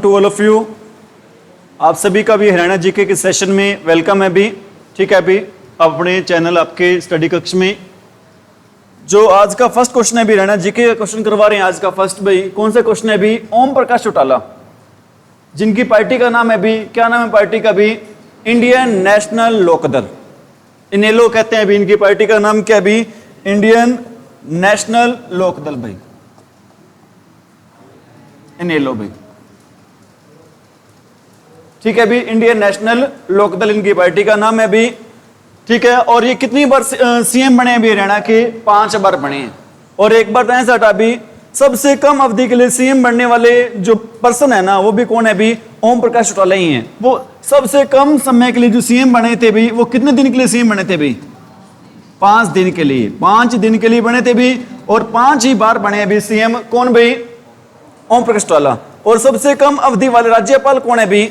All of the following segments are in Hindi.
To all of you. आप सभी का भी हरियाणा जीके के सेशन में वेलकम है भी। ठीक है अभी अपने चैनल आपके स्टडी कक्ष में जो आज का फर्स्ट क्वेश्चन है भी हरियाणा जीके का क्वेश्चन करवा रहे हैं। आज का फर्स्ट भाई कौन सा क्वेश्चन है भी? ओम प्रकाश चौटाला, जिनकी पार्टी का नाम है भी, क्या नाम है पार्टी का भी? इंडियन नेशनल लोकदल, इनेलो कहते हैं भी। इनकी पार्टी का नाम क्या भी? इंडियन नेशनल लोकदल भाई, इनेलो भाई। ठीक है भी, इंडियन नेशनल लोकदल इनकी पार्टी का नाम है भी। ठीक है, और ये कितनी बार सीएम बने हैं भी हरियाणा के? 5 बार बने हैं। और एक बार ऐसा हटा भी, सबसे कम अवधि के लिए सीएम बनने वाले जो पर्सन है ना, वो भी कौन है भी? ओम प्रकाश चौटाला ही हैं। वो सबसे कम समय के लिए जो सीएम बने थे भी, वो कितने दिन के लिए सीएम बने थे भी? 5 दिन के लिए। 5 दिन के लिए बने थे भी, और 5 ही बार बने हैं भी सीएम। कौन भाई? ओम प्रकाश चौटाला। और सबसे कम अवधि वाले राज्यपाल कौन है भी?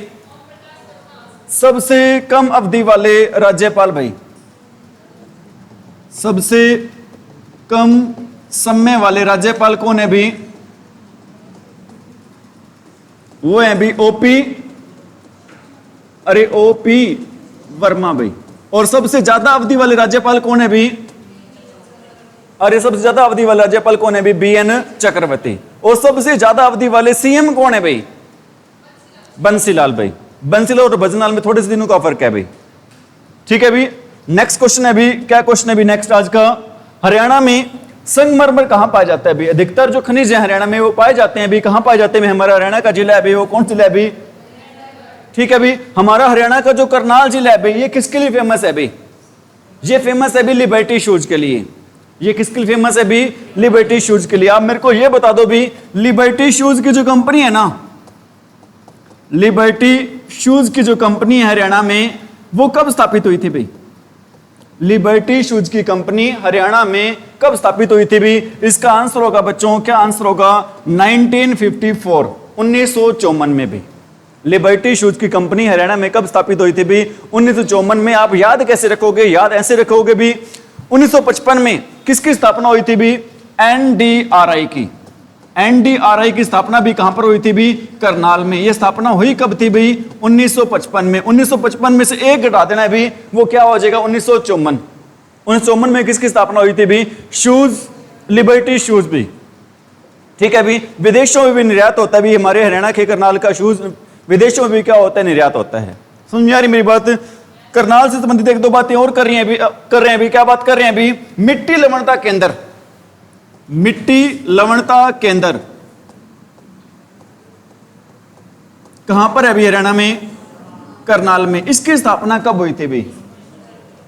सबसे कम अवधि वाले राज्यपाल भाई, सबसे कम समय वाले राज्यपाल कौन है भी? वो है भी ओपी, अरे ओपी वर्मा भाई। और सबसे ज्यादा अवधि वाले राज्यपाल कौन है भी? अरे सबसे ज्यादा अवधि वाले राज्यपाल कौन है भी? बीएन चक्रवर्ती। और सबसे ज्यादा अवधि वाले सीएम कौन है भाई? बंसीलाल भाई। बंसीलाल और भजनलाल में थोड़े से दिनों का फर्क है भाई। ठीक है भी, नेक्स्ट क्वेश्चन है भी, क्या क्वेश्चन है भी नेक्स्ट आज का? हरियाणा में संगमरमर कहां पाया जाता है भी? अधिकतर जो खनिज है हरियाणा में वो पाए जाते हैं भी, कहां पाए जाते हैं? हमारा हरियाणा का जिला है भी, वो कौन सा जिला है भी? ठीक है भी, हमारा हरियाणा का जो करनाल जिला है भी, ये किसके लिए फेमस है भी? ये फेमस है भी लिबर्टी शूज के लिए। ये किसके लिए फेमस है भी? लिबर्टी शूज के लिए। आप मेरे को ये बता दो भी, लिबर्टी शूज की जो कंपनी है ना, लिबर्टी शूज की जो कंपनी है हरियाणा में, वो कब स्थापित हुई थी भाई? लिबर्टी शूज की कंपनी हरियाणा में कब स्थापित हुई थी भी? इसका आंसर होगा बच्चों, क्या आंसर होगा? 1954, 1954 में भी। लिबर्टी शूज की कंपनी हरियाणा में कब स्थापित हुई थी भी? 1954 में। आप याद कैसे रखोगे? याद ऐसे रखोगे भी, 1955 में किसकी स्थापना हुई थी भी? एनडीआरआई की। एनडीआरआई की स्थापना भी कहां पर हुई थी भी? करनाल में। यह स्थापना हुई कब थी भी? 1955 में। 1955 में से एक घटा देना है भी, वो क्या हो जाएगा? 1954। 1954 में किसकी स्थापना हुई थी भी? शूज, लिबर्टी शूज भी। ठीक है भी, विदेशों में भी निर्यात होता है भी हमारे हरियाणा के करनाल का शूज, विदेशों में भी क्या होता है? निर्यात होता है। समझ आ रही मेरी बात? करनाल से संबंधित 1-2 बातें और कर रहे हैं भी। क्या बात कर रहे हैं भी? मिट्टी लवणता केंद्र, मिट्टी लवणता केंद्र कहां पर है अभी? हरियाणा में, करनाल में। इसकी स्थापना कब हुई थी भी?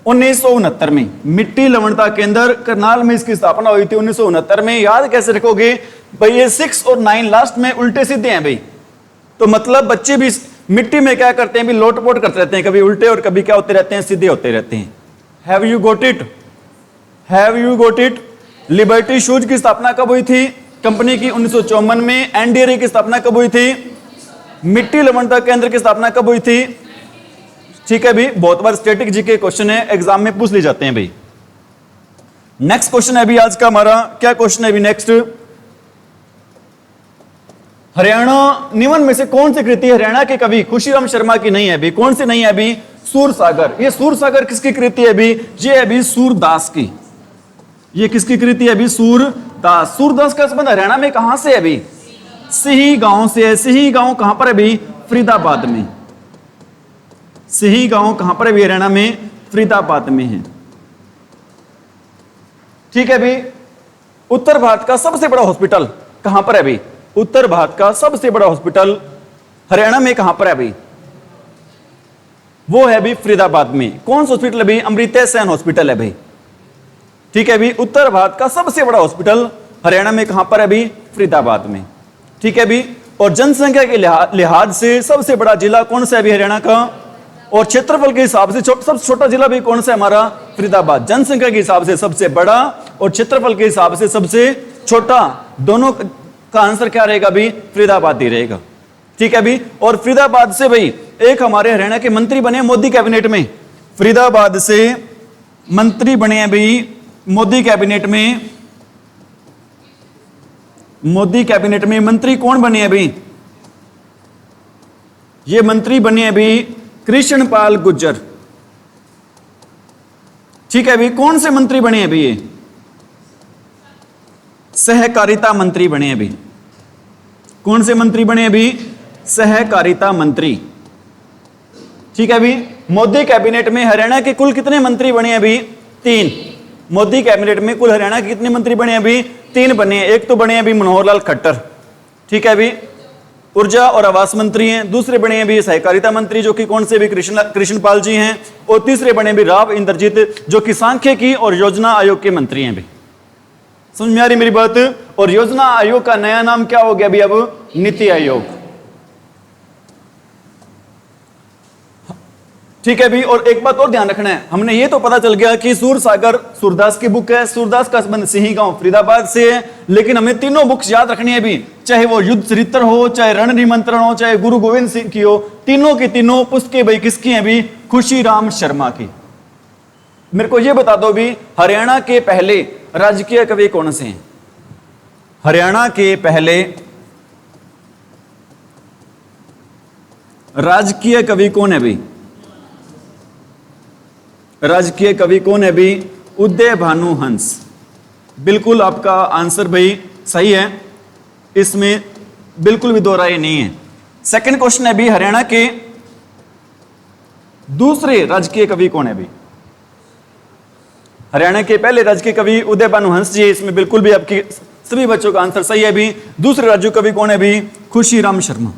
1969 में। मिट्टी लवणता केंद्र करनाल में इसकी स्थापना हुई थी 1969 में। याद कैसे रखोगे भाई? ये 6 और 9 लास्ट में उल्टे सीधे हैं भाई, तो मतलब बच्चे भी मिट्टी में क्या करते हैं भी? लोटपोट करते रहते हैं, कभी उल्टे और कभी क्या होते रहते हैं? सीधे होते रहते हैं। Have you got it? Have you got it? Liberty shoes की स्थापना कब हुई थी कंपनी की? 1954 में। एनडीआरआई की स्थापना कब हुई थी? मिट्टी लवणता केंद्र की स्थापना कब हुई थी? ठीक है भी, बहुत बार स्टैटिक जीके क्वेश्चन है, एग्जाम में पूछ ले जाते हैं भाई। नेक्स्ट क्वेश्चन है भी आज का हमारा, क्या क्वेश्चन है भी नेक्स्ट? हरियाणा निम्न में से कौन सी कृति हरियाणा के कवि खुशीराम शर्मा की नहीं है भी? कौन सी नहीं है भी? सूरसागर। ये सूरसागर किसकी कृति है भी? ये है भी सूरदास की। ये किसकी कृति है अभी? सूरदास। सूरदास का संबंध हरियाणा में कहां से है अभी? सिही गांव से है। सिही गांव कहां पर है अभी? फरीदाबाद में। सिही गांव कहां पर है अभी? हरियाणा में, फरीदाबाद में है। ठीक है अभी, उत्तर भारत का सबसे बड़ा हॉस्पिटल कहां पर है अभी? उत्तर भारत का सबसे बड़ा हॉस्पिटल हरियाणा में कहां पर है अभी? वो है अभी फरीदाबाद में। कौन सा हॉस्पिटल है अभी? अमृता सेन हॉस्पिटल है भाई। ठीक है भी, उत्तर भारत का सबसे बड़ा हॉस्पिटल हरियाणा में कहां पर है अभी? फरीदाबाद में। ठीक है भी, और जनसंख्या के लिहाज से सबसे बड़ा जिला कौन सा है अभी हरियाणा का? और क्षेत्रफल के हिसाब से सबसे छोटा जिला भी कौन सा है हमारा? फरीदाबाद। जनसंख्या के हिसाब से सबसे बड़ा और क्षेत्रफल के हिसाब से सबसे छोटा, दोनों का आंसर क्या रहेगा अभी? फरीदाबाद ही रहेगा। ठीक है भी, और फरीदाबाद से भाई एक हमारे हरियाणा के मंत्री बने मोदी कैबिनेट में। फरीदाबाद से मंत्री बने हैं भाई मोदी कैबिनेट में। मोदी कैबिनेट में मंत्री कौन बने हैं भाई? ये मंत्री बने अभी कृष्णपाल गुर्जर। ठीक है अभी, कौन से मंत्री बने अभी? ये सहकारिता मंत्री बने अभी। कौन से मंत्री बने अभी? सहकारिता मंत्री। ठीक है अभी, मोदी कैबिनेट में हरियाणा के कुल कितने मंत्री बने अभी? 3। मोदी कैबिनेट में कुल हरियाणा के कितने मंत्री बने अभी? 3 बने। एक तो बने अभी मनोहर लाल खट्टर, ठीक है अभी, ऊर्जा और आवास मंत्री हैं। दूसरे बने अभी सहकारिता मंत्री जो कि कौन से भी कृष्णपाल जी हैं। और तीसरे बने भी राव इंद्रजीत जो कि सांख्यिकी और योजना आयोग के मंत्री हैं। भी समझ में आ रही मेरी बात? और योजना आयोग का नया नाम क्या हो गया अभी? अब नीति आयोग। ठीक है भी, और एक बात और ध्यान रखना है, हमने ये तो पता चल गया कि सूरसागर सूरदास की बुक है, सूरदास का संबंध सिंही गांव फरीदाबाद से है, लेकिन हमें तीनों बुक्स याद रखनी है भी, चाहे वो युद्ध चरित्र हो, चाहे रण निमंत्रण हो, चाहे गुरु गोविंद सिंह की हो, तीनों की तीनों पुस्तकें भाई किसकी हैं भी? खुशीराम शर्मा की। मेरे को ये बता दो भी, हरियाणा के पहले राजकीय कवि कौन से हैं? हरियाणा के पहले राजकीय कवि कौन है भी? राजकीय कवि कौन है भी? उदय भानु हंस। बिल्कुल आपका आंसर भाई सही है, इसमें बिल्कुल भी दो राय नहीं है। सेकंड क्वेश्चन है भी, हरियाणा के दूसरे राजकीय कवि कौन है भी? हरियाणा के पहले राजकीय कवि उदय भानु हंस जी, इसमें बिल्कुल भी आपके सभी बच्चों का आंसर सही है भी। दूसरे राजकीय कवि कौन है भी? खुशीराम शर्मा।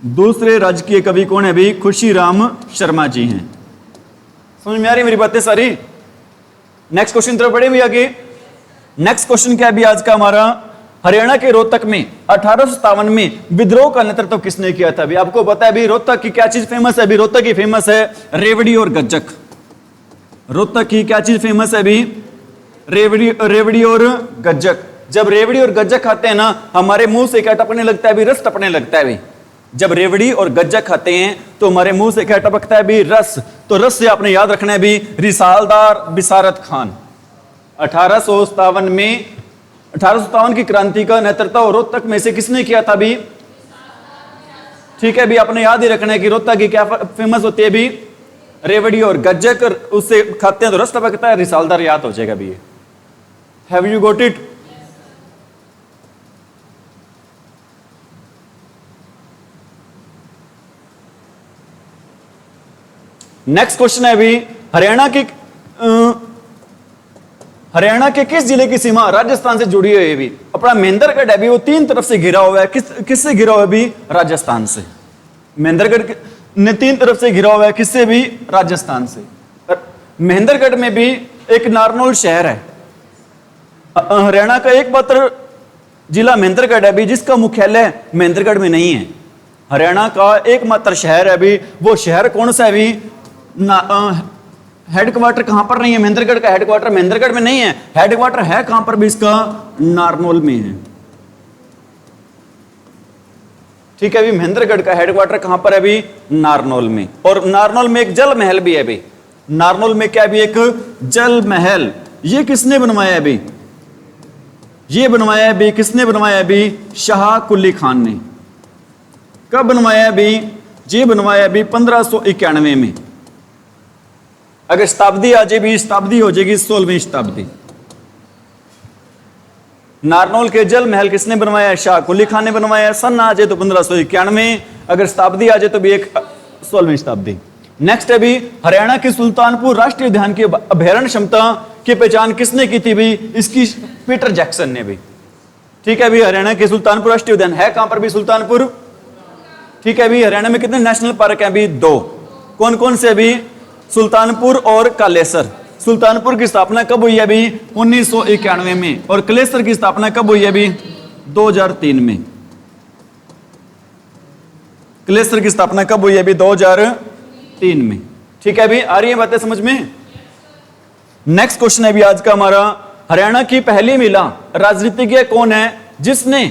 दूसरे राजकीय कवि कौन है भी? खुशीराम शर्मा जी हैं। समझ में आ रही मेरी बातें सारी? नेक्स्ट क्वेश्चन तरफ बढ़े भी आगे। नेक्स्ट क्वेश्चन क्या है भी आज का हमारा? हरियाणा के रोहतक में 1857 में विद्रोह का नेतृत्व किसने किया था? अभी आपको पता है अभी रोहतक की क्या चीज फेमस है? अभी रोहतक की फेमस है रेवड़ी और गज्जक। रोहतक की क्या चीज फेमस है अभी? रेवड़ी और गज्जक। जब रेवड़ी और गज्जक खाते हैं ना, हमारे मुंह से क्या टपकने लगता है अभी? रस टपकने लगता है अभी। जब रेवड़ी और गज्जक खाते हैं तो हमारे मुंह से क्या टपकता है भी? रस। तो रस से आपने याद रखना है भी रिसालदार बिसारत खान। 1857 में 1857 की क्रांति का नेतृत्व रोहतक में से किसने किया था भी? ठीक है भी, आपने याद ही रखना है कि रोहतक की क्या फेमस होती है भी? रेवड़ी और गज्जक। उससे खाते हैं तो रस टपकता है, रिसालदार याद हो जाएगा भी। Have you got it? Next question है अभी, हरियाणा के किस जिले की सीमा राजस्थान से जुड़ी हुई है भी? अपना महेंद्रगढ़ है भी, वो 3 तरफ से घिरा हुआ है। किससे घिरा हुआ है भी? राजस्थान से। महेंद्रगढ़ ने 3 तरफ से घिरा हुआ है, किससे भी? राजस्थान से। महेंद्रगढ़ में भी एक नारनौल शहर है। हरियाणा का एकमात्र जिला महेंद्रगढ़ है भी, जिसका मुख्यालय महेंद्रगढ़ में नहीं है। हरियाणा का एकमात्र शहर है भी, वो शहर कौन सा है भी? हेडक्वार्टर कहां पर नहीं है? महेंद्रगढ़ का हेडक्वार्टर महेंद्रगढ़ में नहीं है। हेडक्वार्टर है कहां पर भी इसका? नारनौल में है। ठीक है भी, महेंद्रगढ़ का हेडक्वार्टर कहां पर है भी? नारनौल में। और नारनौल में एक जल महल भी है भी। नारनौल में क्या भी? एक जल महल। ये किसने बनवाया है भी? ये बनवाया है भी, किसने बनवाया है भी? शाह कुली खान ने। कब बनवाया है भी? ये बनवाया है भी 1591 में। अगर शताब्दी आ जाए भी, शताब्दी हो जाएगी 16वीं शताब्दी। नारनौल के जल महल किसने बनवाया है? शाह कुली खान ने बनवाया। सन आ जाए तो 1591, अगर शताब्दी आ जाए तो भी एक 16वीं शताब्दी। नेक्स्ट है भी, हरियाणा के सुल्तानपुर राष्ट्रीय उद्यान की अभ्यारण्य क्षमता की पहचान किसने की थी भी? इसकी पीटर जैक्सन ने भी। ठीक है भी, हरियाणा के सुल्तानपुर राष्ट्रीय उद्यान है कहां पर भी? सुल्तानपुर। ठीक है भी, हरियाणा में कितने नेशनल पार्क हैं भी? 2। कौन कौन से भी? सुल्तानपुर और कालेसर। सुल्तानपुर की स्थापना कब हुई है भी? 1991 में। और कालेसर की स्थापना कब हुई है भी? 2003 में। कालेसर की स्थापना कब हुई है भी? 2003 में। ठीक है भी, आ रही है बातें समझ में? नेक्स्ट क्वेश्चन है भी आज का हमारा, हरियाणा की पहली महिला राजनीतिज्ञ कौन है जिसने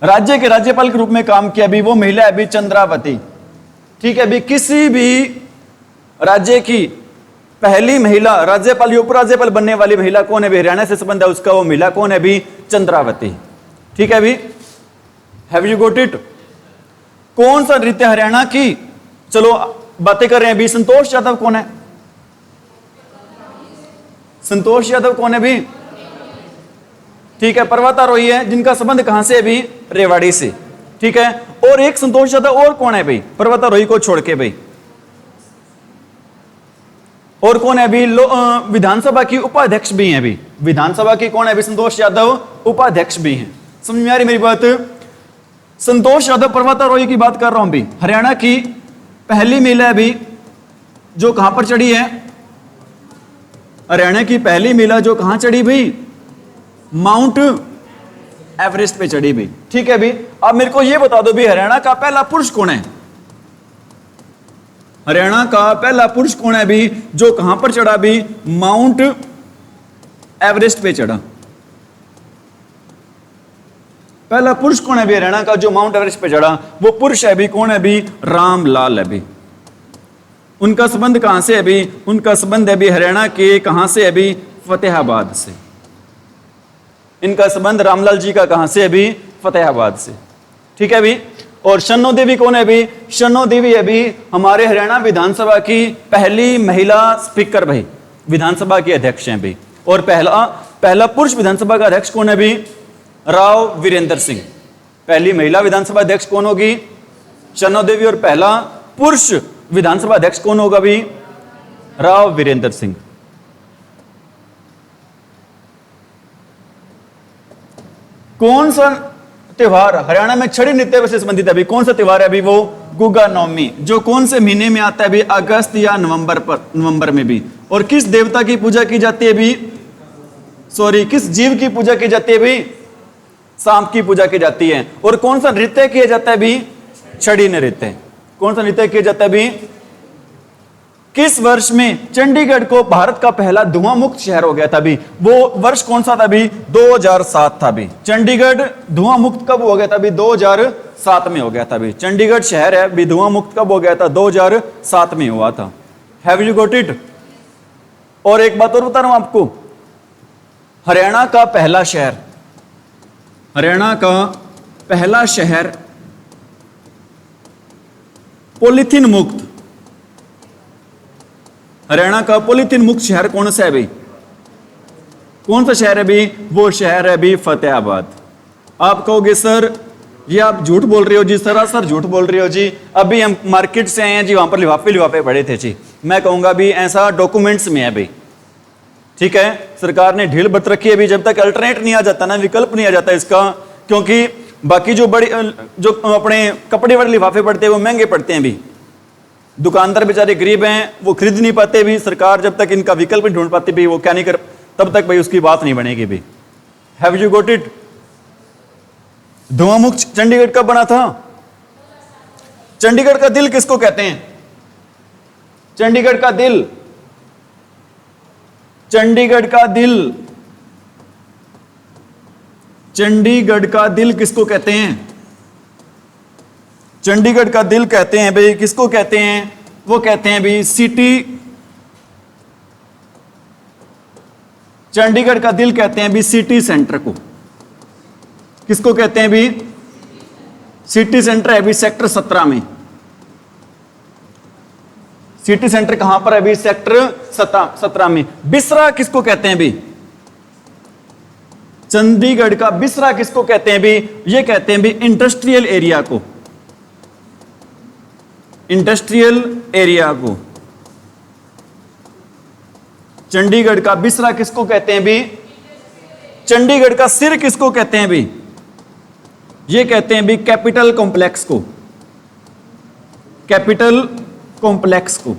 राज्य के राज्यपाल के रूप में काम किया भी? वो महिला है भी चंद्रावती। ठीक है भी, किसी भी राज्य की पहली महिला राज्यपाल या उपराज्यपाल बनने वाली महिला कौन है भी? हरियाणा से संबंध है उसका, वो महिला कौन है भी? चंद्रावती। ठीक है भी, हैव यू गॉट इट? कौन सा नृत्य हरियाणा की, चलो बातें कर रहे हैं अभी, संतोष यादव कौन है? संतोष यादव कौन है भी? ठीक है, पर्वतारोही है जिनका संबंध कहां से है भी? रेवाड़ी से। ठीक है, और एक संतोष यादव और कौन है भाई पर्वतारोही को छोड़ के भाई? और कौन है अभी? विधानसभा की उपाध्यक्ष भी हैं अभी। विधानसभा की कौन है अभी? संतोष यादव उपाध्यक्ष भी हैं। समझ में आ रही मेरी बात? संतोष यादव पर्वतारोही की बात कर रहा हूं भी। हरियाणा की पहली महिला अभी जो कहां पर चढ़ी है? हरियाणा की पहली महिला जो कहां चढ़ी भाई? माउंट एवरेस्ट पे चढ़ी भी। ठीक है भी, अब मेरे को ये बता दो भी हरियाणा का पहला पुरुष कौन है? हरियाणा का पहला पुरुष कौन है भी जो कहां पर चढ़ा भी? माउंट एवरेस्ट पे चढ़ा। पहला पुरुष कौन है भी हरियाणा का जो माउंट एवरेस्ट पे चढ़ा? वो पुरुष है भी, कौन है भी? रामलाल है भी। उनका संबंध कहां से है भी? उनका संबंध है भी हरियाणा के कहां से है भी? फतेहाबाद से। इनका संबंध रामलाल जी का कहां से है भी? फतेहाबाद से। ठीक है भी, और शन्नो देवी कौन है भी? शन्नो देवी है भी हमारे हरियाणा विधानसभा की पहली महिला स्पीकर भाई, विधानसभा की अध्यक्ष हैं भी। और पहला पुरुष विधानसभा का अध्यक्ष कौन है भी? राव वीरेंद्र सिंह। पहली महिला विधानसभा अध्यक्ष कौन होगी? शन्नो देवी। और पहला पुरुष विधानसभा अध्यक्ष कौन होगा भी? राव वीरेंद्र सिंह। कौन सा त्योहार हरियाणा में छड़ी नृत्य से संबंधित है अभी? कौन सा त्योहार है अभी? वो गुगा नवमी, जो कौन से महीने में आता है अभी? अगस्त या नवंबर में भी। और किस देवता की पूजा की जाती है अभी? किस जीव की पूजा की जाती है अभी? सांप की पूजा की जाती है। और कौन सा नृत्य किया जाता है अभी? छड़ी नृत्य। कौन सा नृत्य किया जाता है अभी? किस वर्ष में चंडीगढ़ को भारत का पहला धुआं मुक्त शहर हो गया था अभी? वो वर्ष कौन सा था अभी? 2007 था अभी। चंडीगढ़ धुआं मुक्त कब हो गया था अभी? 2007 में हो गया था अभी। चंडीगढ़ शहर है अभी धुआं मुक्त कब हो गया था? 2007 में हुआ था। Have you got it? और एक बात और बता रहा हूं आपको, हरियाणा का पहला शहर, हरियाणा का पहला शहर पॉलीथीन मुक्त, हरियाणा का पॉलीथीन मुक्त शहर कौन सा है भाई? कौन सा शहर है भाई? वो शहर है भाई फतेहाबाद। आप कहोगे सर ये आप झूठ बोल रहे हो जी, सरासर झूठ बोल रहे हो जी, अभी हम मार्केट से आए हैं जी, वहां पर लिफाफे पड़े थे जी। मैं कहूंगा भी ऐसा डॉक्यूमेंट्स में है भाई। ठीक है, सरकार ने ढील बरत रखी है अभी, जब तक अल्टरनेट नहीं आ जाता ना, विकल्प नहीं आ जाता इसका, क्योंकि बाकी जो जो अपने कपड़े वाले लिफाफे पड़ते हैं वो महंगे पड़ते हैं भी, दुकानदार बेचारे गरीब हैं, वो खरीद नहीं पाते भी। सरकार जब तक इनका विकल्प नहीं ढूंढ पाती भी, वो क्या नहीं कर, तब तक भाई उसकी बात नहीं बनेगी भी। Have you got it? धुआं मुक्त चंडीगढ़ कब बना था? चंडीगढ़ का दिल किसको कहते हैं? चंडीगढ़ का दिल, चंडीगढ़ का दिल, चंडीगढ़ का दिल किसको कहते हैं? चंडीगढ़ का दिल कहते हैं भाई, किसको कहते हैं? वो कहते हैं भाई सिटी, चंडीगढ़ का दिल कहते हैं भाई सिटी सेंटर को। किसको कहते हैं भाई? सिटी सेंटर है भाई सेक्टर 17 में। सिटी सेंटर कहां पर है भाई? सेक्टर 17 में। बिसरा किसको कहते हैं भाई? चंडीगढ़ का बिसरा किसको कहते हैं भाई? ये कहते हैं भाई इंडस्ट्रियल एरिया को, इंडस्ट्रियल एरिया को। चंडीगढ़ का बिसरा किसको कहते हैं भी? चंडीगढ़ का सिर किसको कहते हैं भी? ये कहते हैं भी कैपिटल कॉम्प्लेक्स को, कैपिटल कॉम्प्लेक्स को।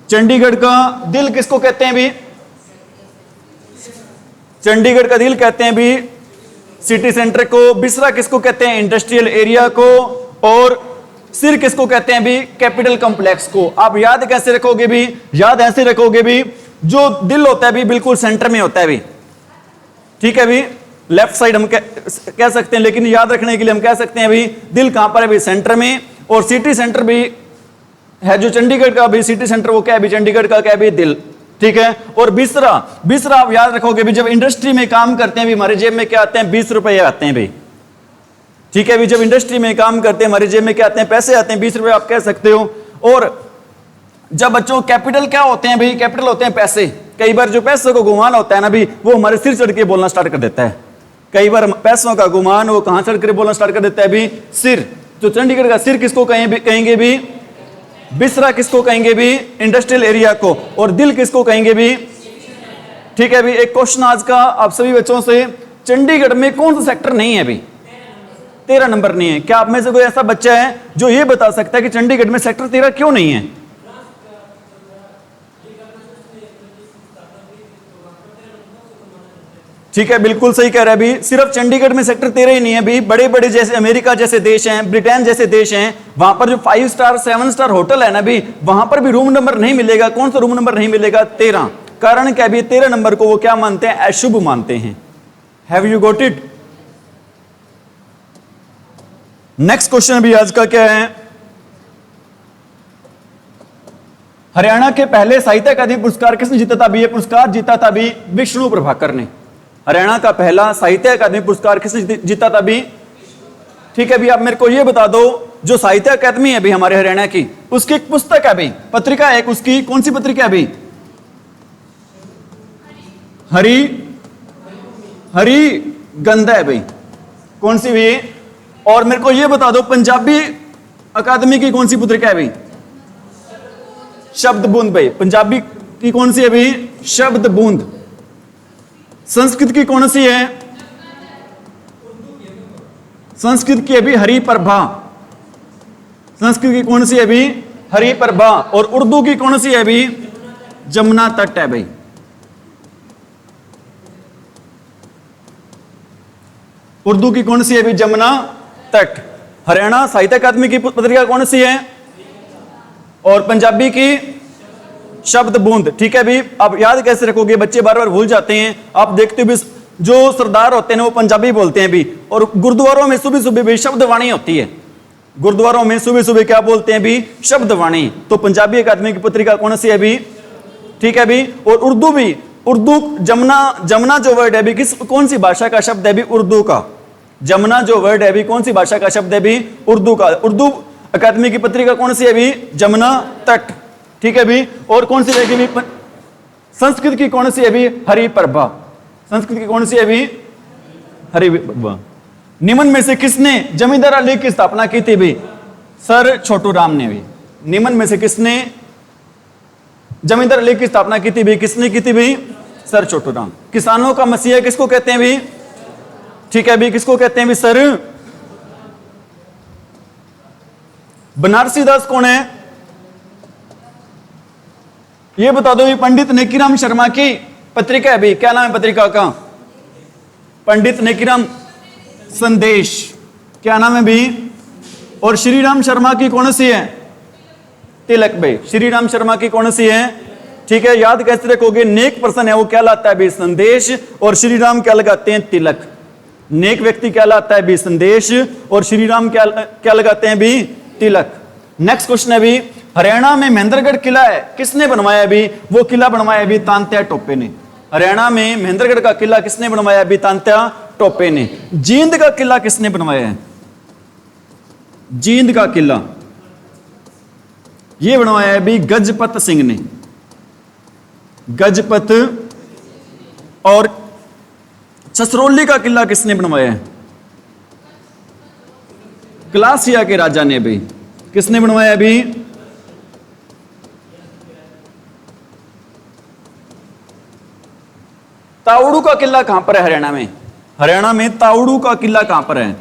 चंडीगढ़ का दिल किसको कहते हैं भी? चंडीगढ़ का दिल कहते हैं भी सिटी सेंटर को, बिसरा किसको कहते हैं? इंडस्ट्रियल एरिया को, और सिर किसको कहते हैं भी? कैपिटल कॉम्प्लेक्स को। आप याद कैसे रखोगे भी? याद ऐसे रखोगे भी, जो दिल होता है भी बिल्कुल सेंटर में होता है भी, ठीक है भी, लेफ्ट साइड हम कह सकते हैं, लेकिन याद रखने के लिए हम कह सकते हैं भी दिल कहां पर है भी? सेंटर में। और सिटी सेंटर भी है जो चंडीगढ़ का भी सिटी सेंटर, वो क्या है भी? चंडीगढ़ का क्या है भी? दिल। ठीक है। और बीसरा आप याद रखोगे भी, जब इंडस्ट्री में काम करते हैं भी हमारे जेब में क्या आते हैं, 20 रुपए आते हैं भाई, ठीक है भी। जब इंडस्ट्री में काम करते हैं हमारे जेब में क्या आते हैं, पैसे आते हैं, 20 रुपए आप कह सकते हो। और जब बच्चों कैपिटल क्या होते हैं भाई, कैपिटल होते हैं पैसे। कई बार जो पैसों को गुमान होता है ना भी, वो हमारे सिर चढ़ के बोलना स्टार्ट कर देता है। कई बार पैसों का गुमान वो कहां चढ़ कर बोलना स्टार्ट कर देता है भी, सिर। तो चंडीगढ़ का सिर किसको कहेंगे भी, बिसरा किसको कहेंगे भी, इंडस्ट्रियल एरिया को। और दिल किसको कहेंगे भी, ठीक है भी। एक क्वेश्चन आज का आप सभी बच्चों से, चंडीगढ़ में कौन सा सेक्टर नहीं है भी, 13 नंबर नहीं है। क्या आप में से कोई ऐसा बच्चा है जो ये बता सकता है कि चंडीगढ़ में सेक्टर 13 क्यों नहीं है? ठीक है, बिल्कुल सही कह रहा है भी। सिर्फ चंडीगढ़ में सेक्टर 13 ही नहीं है भी, बड़े बड़े जैसे अमेरिका जैसे देश हैं, ब्रिटेन जैसे देश हैं, वहां पर जो 5 स्टार 7 स्टार होटल है ना भी, वहां पर भी रूम नंबर नहीं मिलेगा। कौन सा रूम नंबर नहीं मिलेगा? 13। कारण क्या भी, 13 नंबर को वो क्या मानते हैं, अशुभ मानते हैं। Have you got it? Next question भी आज का क्या है, हरियाणा के पहले साहित्य अकादमी पुरस्कार किसने जीता था भी? ये पुरस्कार जीता था भी विष्णु प्रभाकर ने। हरियाणा का पहला साहित्य अकादमी पुरस्कार किसने जीता था भी? ठीक है भी। आप मेरे को ये बता दो, जो साहित्य अकादमी है भी हमारे हरियाणा की, उसकी एक पुस्तक है भी, पत्रिका है उसकी, कौन सी पत्रिका है भी? हरी गंधा है भाई, कौन सी भी? और मेरे को ये बता दो, पंजाबी अकादमी की कौन सी पत्रिका है भाई? शब्द बूंद भाई, पंजाबी की कौन सी है भाई? शब्द बूंद। संस्कृत की कौन सी है? संस्कृत की अभी हरि प्रभा। संस्कृत की कौन सी है अभी? हरि प्रभा। और उर्दू की कौन सी है अभी? जमुना तट है भाई। उर्दू की कौन सी है अभी? जमुना तट। हरियाणा साहित्य अकादमी की पत्रिका कौन सी है? और पंजाबी की शब्द बूंद। ठीक है भी। अब याद कैसे रखोगे, बच्चे बार बार भूल जाते हैं। आप देखते हो भी, जो सरदार होते हैं वो पंजाबी बोलते हैं भी। और गुरुद्वारों में सुबह सुबह भी शब्द वाणी होती है। गुरुद्वारों में सुबह सुबह क्या बोलते हैं भी? शब्द वाणी। तो पंजाबी अकादमी की पत्रिका कौन सी है भी? ठीक है भी। और उर्दू भी, उर्दू जमुना जो वर्ड है भी, किस कौन सी भाषा का शब्द है भी? उर्दू का। जमुना जो वर्ड है भी, कौन सी भाषा का शब्द है भी? उर्दू का। उर्दू अकादमी की पत्रिका कौन सी है भी? जमुना तट। ठीक है भी। और कौन सी रहेगी भी? संस्कृत की कौन सी है भी? हरि प्रभा। संस्कृत की कौन सी है भी? हरि प्रभा। निम्न में से किसने जमींदार लीग की स्थापना की थी भी? सर छोटू राम ने भी। निम्न में से किसने जमींदार लीग की स्थापना की थी भी? किसने की थी भी? सर छोटू राम। किसानों का मसीहा किसको कहते हैं भी? ठीक है भी। किसको कहते हैं भी? सर। बनारसी दास कौन है? ये बता दो। ये पंडित नेकीराम शर्मा की पत्रिका है भी। क्या नाम है पत्रिका का? पंडित नेकीराम संदेश। क्या नाम है भी? और श्री राम शर्मा की कौन सी है? तिलक भाई। श्री राम शर्मा की कौन सी है? ठीक है। याद कैसे रखोगे? नेक पर्सन है वो क्या लाता है भी? संदेश। और श्री राम क्या लगाते हैं? तिलक। नेक व्यक्ति क्या लाता है भी? संदेश। और श्री राम क्या लगाते हैं भी? तिलक। नेक्स्ट क्वेश्चन है भी, हरियाणा में महेंद्रगढ़ किला है, किसने बनवाया भी? वो किला बनवाया भी तांत्या टोपे ने। हरियाणा में महेंद्रगढ़ का किला किसने बनवाया भी? तांत्या टोपे ने। जींद का किला किसने बनवाया है? जींद का किला ये बनवाया है भी गजपत सिंह ने। गजपत। और छछरौली का किला किसने बनवाया है? कलासिया के राजा ने भी। किसने बनवाया भी? तावड़ू का किला कहां पर है हरियाणा में? हरियाणा में तावड़ू का किला कहां पर है?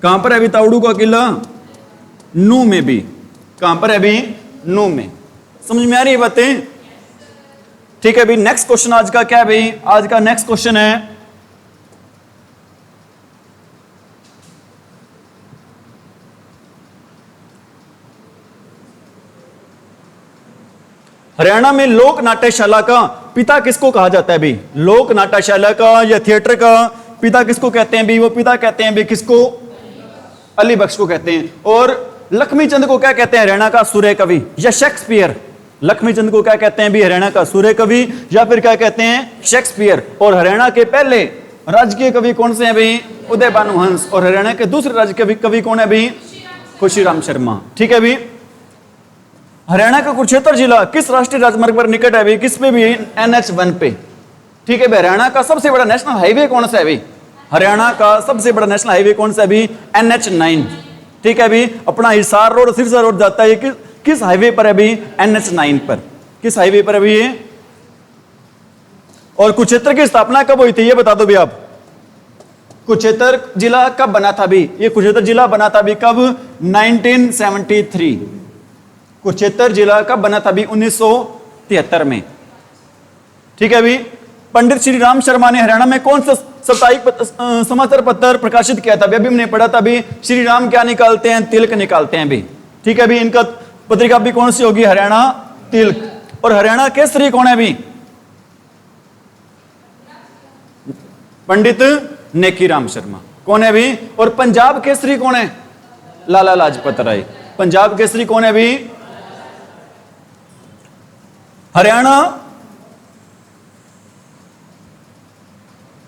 कहां पर है अभी तावड़ू का किला? नू में भी। कहां पर है अभी? नू में। समझ में आ रही है बातें? ठीक है अभी नेक्स्ट क्वेश्चन आज का क्या है भाई? आज का नेक्स्ट क्वेश्चन है, हरियाणा में लोक नाट्यशाला का पिता किसको कहा जाता है भी? लोक नाट्यशाला का या थिएटर का पिता किसको कहते हैं भी? वो पिता कहते हैं भी किसको? अली बख्श को कहते हैं। और लक्ष्मी चंद को क्या कहते हैं हरियाणा का सूर्य कवि या शेक्सपियर? लक्ष्मीचंद को क्या कहते हैं भी हरियाणा का सूर्य कवि, या फिर क्या कहते हैं शेक्सपियर। और हरियाणा के पहले राजकीय कवि कौन से हैं भी, उदय भानु हंस। और हरियाणा के दूसरे राजकीय कवि कौन है भी, खुशीराम शर्मा। ठीक है भी। हरियाणा का कुरुक्षेत्र जिला किस राष्ट्रीय राजमार्ग पर निकट है भी, किस पे भी, NH1 पे। ठीक है भाई। हरियाणा का सबसे बड़ा नेशनल हाईवे कौन सा है भी, हरियाणा का सबसे बड़ा नेशनल हाईवे कौन सा है भी, NH9। ठीक है भी। अपना हिसार रोड, सिरसा रोड जाता है, किस हाईवे पर है भी, NH9 पर। किस हाईवे पर है भी ये। और कुरुक्षेत्र की स्थापना कब हुई थी ये बता दो भी आप। कुरुक्षेत्र जिला कब बना था भी, ये कुरुक्षेत्र जिला बना था भी कब, 1973। कुरुक्षेत्र जिला कब बना था भी, 1973 में। ठीक है भी। पंडित श्री राम शर्मा ने हरियाणा में कौन सा साप्ताहिक समाचार पत्र प्रकाशित किया था भी, अभी हमने पढ़ा था भी, श्री राम क्या निकालते हैं, तिलक निकालते हैं भी। ठीक है भी। इनका पत्रिका भी कौन सी होगी, हरियाणा तिलक। और हरियाणा केसरी कौन है भी, पंडित नेकीराम शर्मा। कौन है भी। और पंजाब केसरी कौन है, लाला लाजपत राय। पंजाब केसरी कौन है भी, हरियाणा।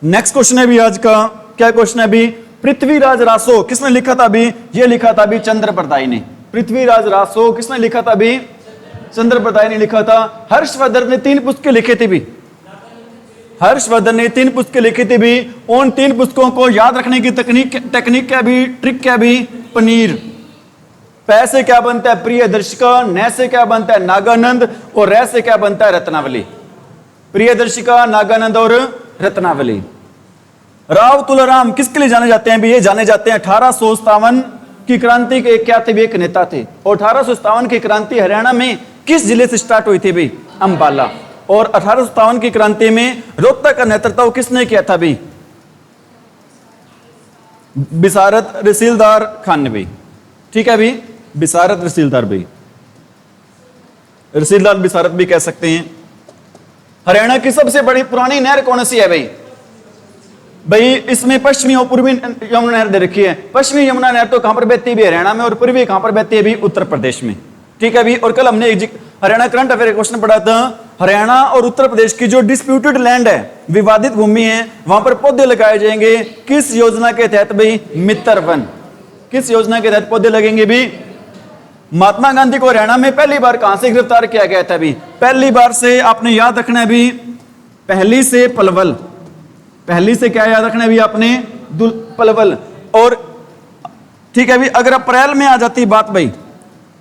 नेक्स्ट क्वेश्चन है भी आज का, क्या क्वेश्चन है भी, पृथ्वीराज रासो किसने लिखा था भी, ये लिखा था भी चंद्रप्रदाय ने। पृथ्वीराज रासो किसने लिखा था भी, चंद्रप्रदाय ने लिखा था। हर्षवर्धन ने 3 पुस्तकें लिखी थी भी, हर्षवर्धन ने 3 पुस्तकें लिखी थी भी। उन 3 पुस्तकों को याद रखने की टेक्निक क्या भी, ट्रिक क्या भी, पनीर। पै से क्या बनता है, प्रियदर्शिका। न से क्या बनता है, नागानंद। और रै से क्या बनता है, रत्नावली। प्रियदर्शिका, नागानंद और रत्नावली। राव तुलाराम किसके लिए जाने जाते हैं भी, ये जाने जाते हैं 1857 की क्रांति के क्या थे भी, एक नेता थे। और 1857 की क्रांति हरियाणा में किस जिले से स्टार्ट हुई थी भी, अंबाला। और 1857 की क्रांति में रोहतक का नेतृत्व किसने किया था भी, बिसारत रसीलदार खान ने भी। ठीक है भी। बिसारत रसीलदार भी, रसीलदार बिसारत भी कह सकते हैं। हरियाणा की सबसे बड़ी पुरानी नहर कौन सी है भाई, भाई इसमें पश्चिमी और पूर्वी यमुना नहर दे रखी है। पश्चिमी यमुना नहर तो कहां पर बहती है भी, हरियाणा में। और पूर्वी कहां पर बहती है भी, उत्तर प्रदेश में। ठीक है भी। और कल हमने हरियाणा करंट अफेयर क्वेश्चन पढ़ा था, हरियाणा और उत्तर प्रदेश की जो डिस्प्यूटेड लैंड है, विवादित भूमि है, वहां पर पौधे लगाए जाएंगे किस योजना के तहत भाई, मित्र वन। किस योजना के तहत पौधे लगेंगे भी। महात्मा गांधी को हरियाणा में पहली बार कहां से गिरफ्तार किया गया था भी, पहली बार से आपने याद रखना है भी, पहली से पलवल। पहली से क्या याद रखना है भी आपने, पलवल। और ठीक है भी। अगर अप्रैल में आ जाती बात भाई,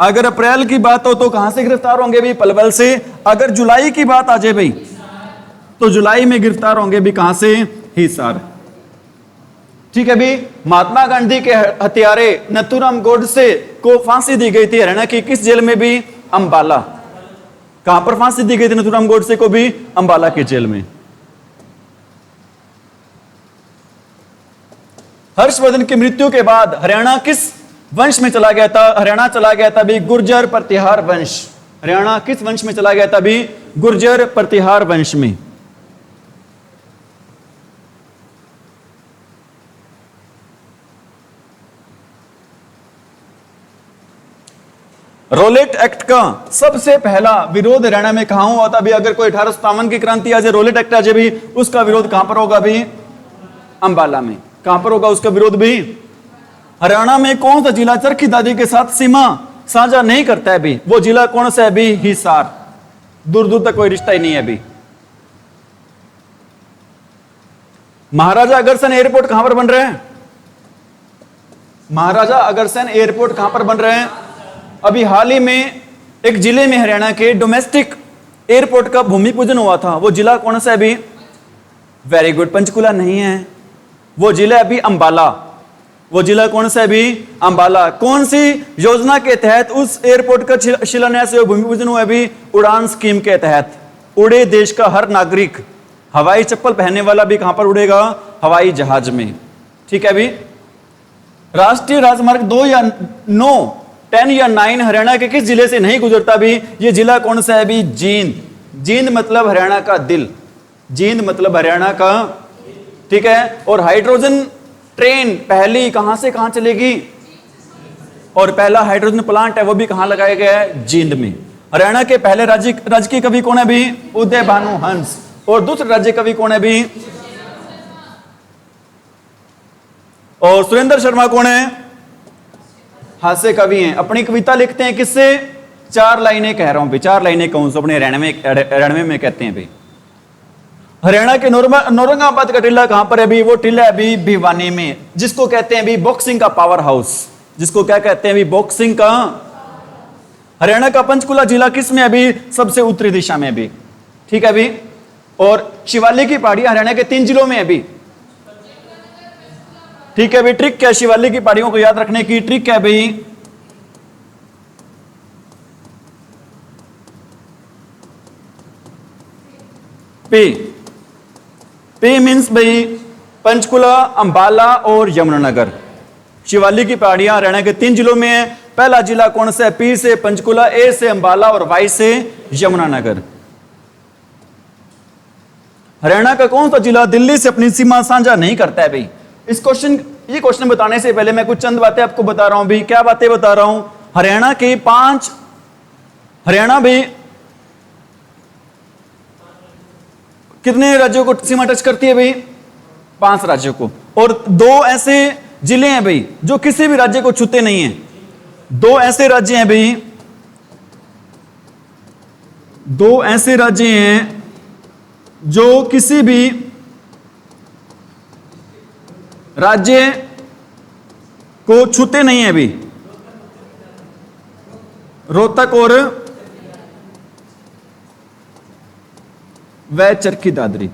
अगर अप्रैल की बात हो तो कहां से गिरफ्तार होंगे भी, पलवल से। अगर जुलाई की बात आ जाए भाई तो जुलाई में गिरफ्तार होंगे भी कहां से, हिसार। ठीक है भी। महात्मा गांधी के हत्यारे नथुराम गोडसे को फांसी दी गई थी हरियाणा की किस जेल में भी, अंबाला। कहां पर फांसी दी गई थी नथुराम गोडसे को भी, अंबाला की जेल में। हर्षवर्धन की मृत्यु के बाद हरियाणा किस वंश में चला गया था, हरियाणा चला गया था भी गुर्जर प्रतिहार वंश। हरियाणा किस वंश में चला गया था भी, गुर्जर प्रतिहार वंश में। रोलेट एक्ट का सबसे पहला विरोध हरियाणा में कहां हुआ था भी, अगर कोई 1857 की क्रांति आ जाए, रोलेट एक्ट आ जाए भी, उसका विरोध कहां पर होगा भी, अंबाला में। कहां पर होगा उसका विरोध भी, हरियाणा में कौन सा जिला चरखी दादी के साथ सीमा साझा नहीं करता है भी, वो जिला कौन सा है भी, हिसार। दूर दूर तक कोई रिश्ता ही नहीं है भी। महाराजा अग्रसेन एयरपोर्ट कहां पर बन रहे हैं, महाराजा अग्रसेन एयरपोर्ट कहां पर बन रहे हैं। अभी हाल ही में एक जिले में हरियाणा के डोमेस्टिक एयरपोर्ट का भूमि पूजन हुआ था, वो जिला कौन सा है अभी, वेरी गुड, पंचकुला नहीं है, वो जिला अभी अंबाला। वो जिला कौन सा है अभी, अंबाला। कौन सी योजना के तहत उस एयरपोर्ट का शिलान्यास या भूमि पूजन हुआ अभी, उड़ान स्कीम के तहत। उड़े देश का हर नागरिक, हवाई चप्पल पहनने वाला भी कहां पर उड़ेगा, हवाई जहाज में। ठीक है अभी। राष्ट्रीय राजमार्ग 2 या 9, 10 या 9 हरियाणा के किस जिले से नहीं गुजरता भी, ये जिला कौन सा है भी, जींद। जींद मतलब हरियाणा का दिल, जींद मतलब हरियाणा का। ठीक है। और हाइड्रोजन ट्रेन पहली कहां से कहां चलेगी, और पहला हाइड्रोजन प्लांट है वो भी कहां लगाया गया है, जींद में। हरियाणा के पहले राजकीय कवि कौन है भी? उदय भानु हंस। और दूसरे राज्य कवि कौन है भी? और सुरेंद्र शर्मा कौन है? हास्य कवि हैं। अपनी कविता लिखते हैं किससे? 4 लाइनें कह रहा हूं भाई, 4 लाइनें कहूं सो अपने 99 में कहते हैं भाई। हरियाणा के नौरंगाबाद का टिल्ला कहां पर है भी? वो टिल्ला है भी भिवानी में, जिसको कहते हैं भी बॉक्सिंग का पावर हाउस। जिसको क्या कहते हैं भी? बॉक्सिंग का। हरियाणा का पंचकुला जिला किस में है भी? सबसे उत्तरी दिशा में भी। ठीक है भी। और शिवालिक की पहाड़ियां हरियाणा के 3 जिलों में है भी। ठीक है भी। ट्रिक क्या शिवालिक की पहाड़ियों को याद रखने की? ट्रिक क्या भाई? पे मीन्स भाई पंचकुला, अंबाला और यमुनानगर। शिवालिक की पहाड़ियां हरियाणा के 3 जिलों में है। पहला जिला कौन सा है? पी से पंचकुला, ए से अंबाला और वाई से यमुनानगर। हरियाणा का कौन सा जिला दिल्ली से अपनी सीमा साझा नहीं करता है भाई? ये क्वेश्चन बताने से पहले मैं कुछ चंद बातें आपको बता रहा हूं भी। क्या बातें बता रहा हूं? हरियाणा भी कितने राज्यों को सीमा टच करती है भाई? 5 राज्यों को। और 2 ऐसे जिले हैं भाई जो किसी भी राज्य को छूते नहीं हैं। 2 ऐसे राज्य हैं भाई, 2 ऐसे राज्य हैं जो किसी भी राज्य को छूते नहीं है भी। रोहतक और वह चरखी दादरी।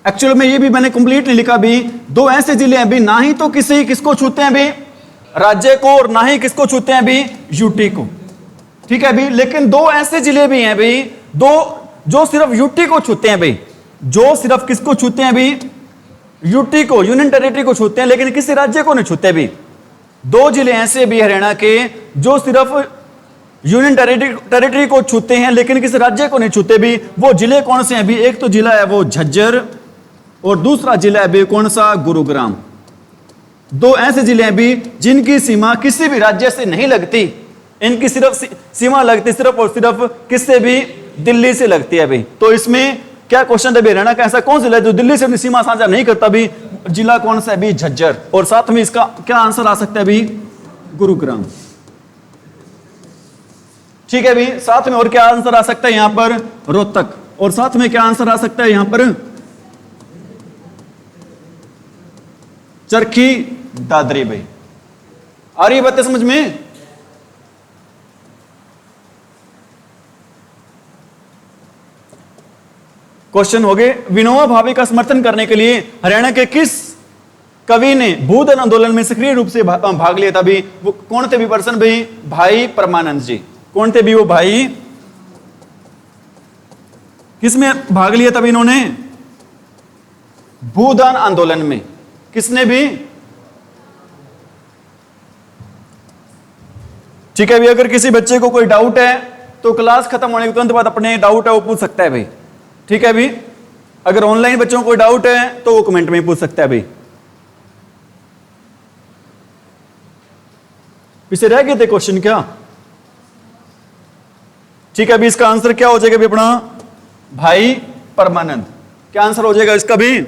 एक्चुअल में ये भी मैंने कंप्लीट नहीं लिखा भी। 2 ऐसे जिले हैं भी, ना ही तो किसको छूते हैं भी? राज्य को, और ना ही किसको छूते हैं भी? यूटी को। ठीक है भी। लेकिन 2 ऐसे जिले भी हैं भाई, 2 जो सिर्फ यूटी को छूते हैं भाई। जो सिर्फ किसको छूते हैं भी? यूटी को, यूनियन टेरिटरी को छूते हैं, लेकिन किसी राज्य को नहीं छूते भी। 2 जिले ऐसे भी हरियाणा के जो सिर्फ यूनियन टेरिटरी को छूते हैं, लेकिन किसी राज्य को नहीं छूते भी। वो जिले कौन से हैं भी? एक तो जिला है वो झज्जर, और दूसरा जिला है भी कौन सा? गुरुग्राम। 2 ऐसे जिले हैं भी जिनकी सीमा किसी भी राज्य से नहीं लगती। इनकी सिर्फ सीमा लगती सिर्फ और सिर्फ किससे भी? दिल्ली से लगती है भाई। तो इसमें क्या क्वेश्चन है? हरियाणा का ऐसा कौन सा जिला है जो दिल्ली से अपनी सीमा साझा नहीं करता भी? जिला कौन सा है भी? झज्जर। और साथ में इसका क्या आंसर आ सकता है भी? गुरुग्राम। ठीक है भी। साथ में और क्या आंसर आ सकता है यहां पर? रोहतक। और साथ में क्या आंसर आ सकता है यहां पर? चरखी दादरी भाई। आ रही बातें समझ में? क्वेश्चन हो गए। विनोबा भावे का समर्थन करने के लिए हरियाणा के किस कवि ने भूदान आंदोलन में सक्रिय रूप से भाग लिया था भी? वो कौन थे भी पर्सन भाई? भाई परमानंद जी। कौन थे भी वो भाई? किसमें भाग लिया था भी इन्होंने? भूदान आंदोलन में। किसने भी? ठीक है भी। अगर किसी बच्चे को कोई डाउट है तो क्लास खत्म होने के तुरंत बाद अपने डाउट है वो पूछ सकता है भाई। ठीक है भी। अगर ऑनलाइन बच्चों को कोई डाउट है तो वो कमेंट में पूछ सकता है भाई। पीछे रह गए थे क्वेश्चन क्या? ठीक है अभी इसका आंसर क्या हो जाएगा भी अपना? भाई परमानंद। क्या आंसर हो जाएगा इसका भी?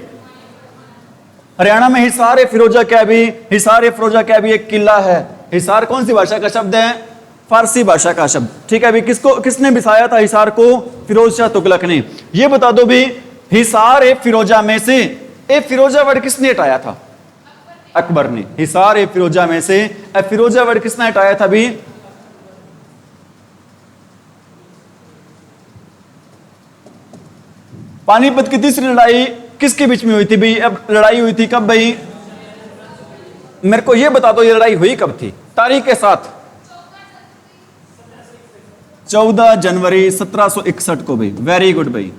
हरियाणा में हिसार फिरोजा क्या भी? हिसार फिरोजा क्या भी एक किला है। हिसार कौन सी भाषा का शब्द है? फारसी भाषा का शब्द। ठीक है भी। किसने बिसाया था हिसार को? फिरोज शाह तुगलक ने। ये बता दो भी हिसार फिरोजा में से फिरोजा वर्ड किसने हटाया था? अकबर ने। हिसार फिरोजा में से फिरोजा वर्ड किसने हटाया था भी? पानीपत की तीसरी लड़ाई किसके बीच में हुई थी भाई? अब लड़ाई हुई थी कब भाई? मेरे को यह बता दो ये लड़ाई हुई कब थी तारीख के साथ? 14 जनवरी 1761 को भाई। वेरी गुड भाई।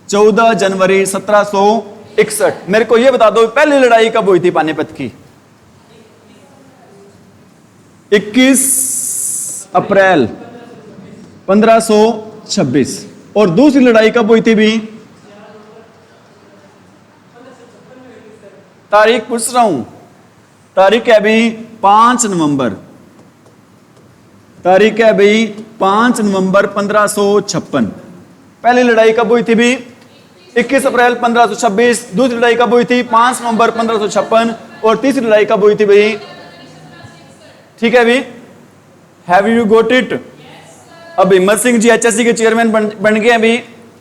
14 जनवरी 1761। मेरे को यह बता दो पहली लड़ाई कब हुई थी पानीपत की? 21 अप्रैल 1526। और दूसरी लड़ाई कब हुई थी भी? तारीख पूछ रहा हूं। तारीख है भी 5 नवंबर तारीख है भाई 5 नवंबर 1556। पहली लड़ाई कब हुई थी भी? 21 अप्रैल 1526। दूसरी लड़ाई कब हुई थी? 5 नवंबर 1556। और तीसरी लड़ाई कब हुई थी भाई? ठीक है भाई, हैव यू गोट इट? अब हिम्मत सिंह जी एचएससी के चेयरमैन बन गए अभी,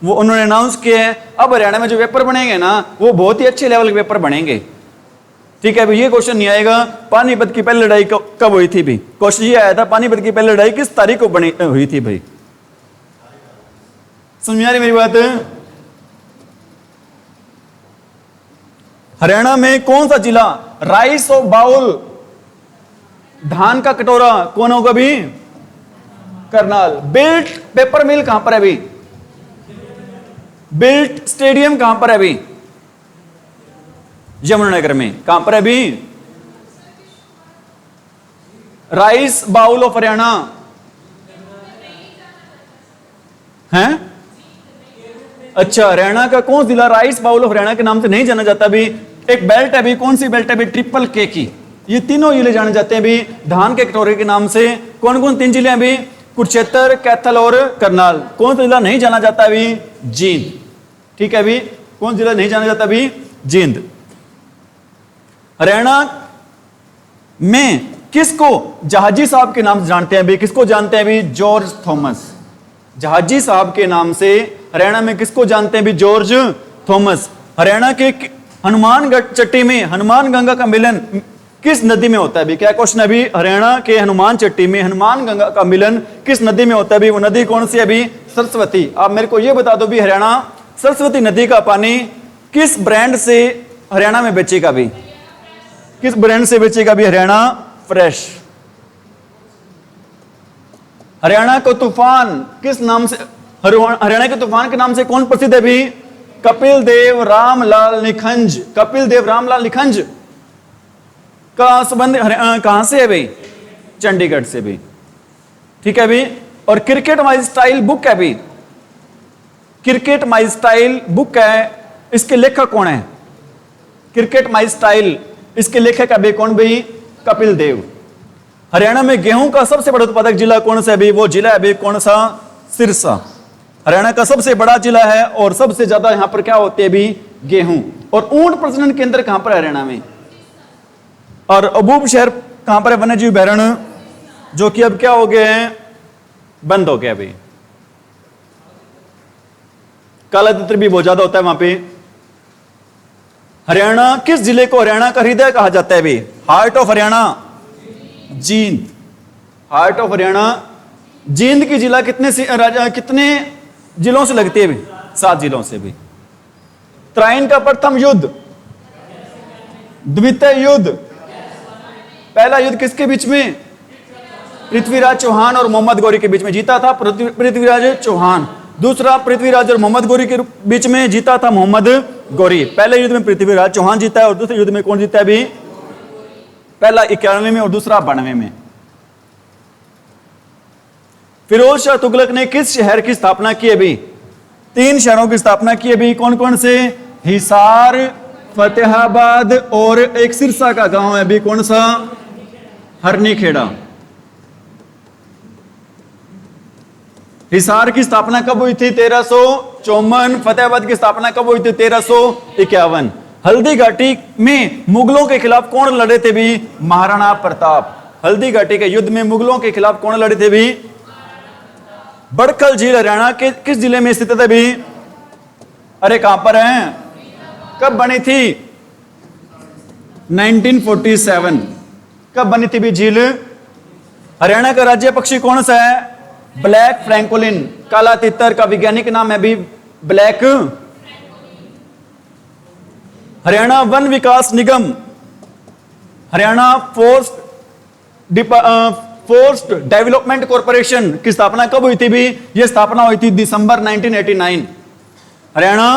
वो उन्होंने अनाउंस किया है। अब हरियाणा में जो पेपर बनेंगे ना, वो बहुत ही अच्छे लेवल के पेपर बनेंगे। ठीक है भाई, ये क्वेश्चन नहीं आएगा पानीपत की पहली लड़ाई कब हुई थी भी। क्वेश्चन ये आया था पानीपत की पहली लड़ाई किस तारीख को बनी हुई थी भाई। समझ में आ रही मेरी बात? हरियाणा में कौन सा जिला राइस ऑफ बाउल, धान का कटोरा, कौन होगा भी? करनाल। बिल्ट पेपर मिल कहां पर है अभी? बिल्ट स्टेडियम कहां पर है अभी? यमुनानगर में। कहां पर है अभी? राइस बाउल ऑफ हरियाणा है। अच्छा, हरियाणा का कौन जिला राइस बाउल ऑफ हरियाणा के नाम से नहीं जाना जाता अभी? एक बेल्ट है अभी, कौन सी बेल्ट है अभी? ट्रिपल के की। ये तीनों जिले जाने जाते हैं अभी धान के कटोरे के नाम से। कौन कौन 3 जिले हैं अभी? कुरुक्षेत्र, कैथल और करनाल। कौन सा जिला नहीं जाना जाता अभी? जींद। ठीक है अभी, कौन जिला नहीं जाना जाता अभी? जींद। हरियाणा में किसको जहाजी साहब के नाम से जानते हैं अभी? किसको जानते हैं अभी? George Thomas. जहाजी साहब के नाम से हरियाणा में किसको जानते हैं अभी? George Thomas. हरियाणा के हनुमानगढ़ चट्टी में हनुमान गंगा का मिलन किस नदी में होता है अभी? क्या क्वेश्चन है अभी? हरियाणा के हनुमान चट्टी में हनुमान गंगा का मिलन किस नदी में होता है अभी? वो नदी कौन सी है अभी? सरस्वती। आप मेरे को ये बता दो भी, हरियाणा सरस्वती नदी का पानी किस ब्रांड से हरियाणा में बेचेगा अभी? किस ब्रांड से बेचेगा अभी हरियाणा? फ्रेश। हरियाणा को तूफान किस नाम से, हरियाणा के तूफान के नाम से कौन प्रसिद्ध है अभी? कपिल देव रामलाल निखंज। कपिल देव रामलाल निखंज का संबंध कहां से है भाई? चंडीगढ़ से भी। ठीक है अभी। और क्रिकेट माई स्टाइल बुक है अभी, क्रिकेट माई स्टाइल बुक है, इसके लेखक कौन है? क्रिकेट माई स्टाइल, इसके लेखक अभी कौन भाई? कपिल देव। हरियाणा में गेहूं का सबसे बड़ा उत्पादक जिला कौन सा अभी? वो जिला अभी कौन सा? सिरसा। हरियाणा का सबसे बड़ा जिला है और सबसे ज्यादा यहां पर क्या होते हैं अभी? गेहूं। और ऊंट प्रजनन केंद्र कहां पर है हरियाणा में? और अबूब शहर कहां पर है? वन्यजीव अभयारण्य, जो कि अब क्या हो गए हैं? बंद हो गया अभी। काला तितर भी बहुत ज्यादा होता है वहां पे। हरियाणा किस जिले को हरियाणा का हृदय कहा जाता है अभी? Heart of Haryana Jind. Heart of Haryana Jind की जिला कितने जिलों से लगती है अभी? 7 जिलों से भी। त्राइन का प्रथम युद्ध, द्वितीय युद्ध, पहला युद्ध किसके बीच में? पृथ्वीराज चौहान और मोहम्मद गौरी के बीच में जीता था पृथ्वीराज चौहान। दूसरा पृथ्वीराज और मोहम्मद गौरी के बीच में जीता था मोहम्मद गौरी। पहले युद्ध में पृथ्वीराज चौहान जीता है और दूसरे युद्ध में कौन जीता है अभी? पहला 91 में और दूसरा 92 में। फिरोज शाह तुगलक ने किस शहर की स्थापना की अभी? 3 शहरों की स्थापना की अभी। कौन कौन से? हिसार, फतेहाबाद और एक सिरसा का गांव है अभी, कौन सा? हरनीखेड़ा। हिसार की स्थापना कब हुई थी? 1354। फतेहाबाद की स्थापना कब हुई थी? 1351। हल्दी घाटी में मुगलों के खिलाफ कौन लड़े थे भी? महाराणा प्रताप। हल्दी घाटी के युद्ध में मुगलों के खिलाफ कौन लड़े थे भी? बड़खल झील हरियाणा के किस जिले में स्थित है भी? अरे कहां पर है? कब बनी थी? 1947। कब बनी थी भी झील? हरियाणा का राज्य पक्षी कौन सा है? Black francolin. काला तितर का वैज्ञानिक नाम है भी ब्लैक। हरियाणा वन विकास निगम, हरियाणा फोर्स्ट डेवलपमेंट कॉर्पोरेशन की स्थापना कब हुई थी भी? यह स्थापना हुई थी दिसंबर 1989। हरियाणा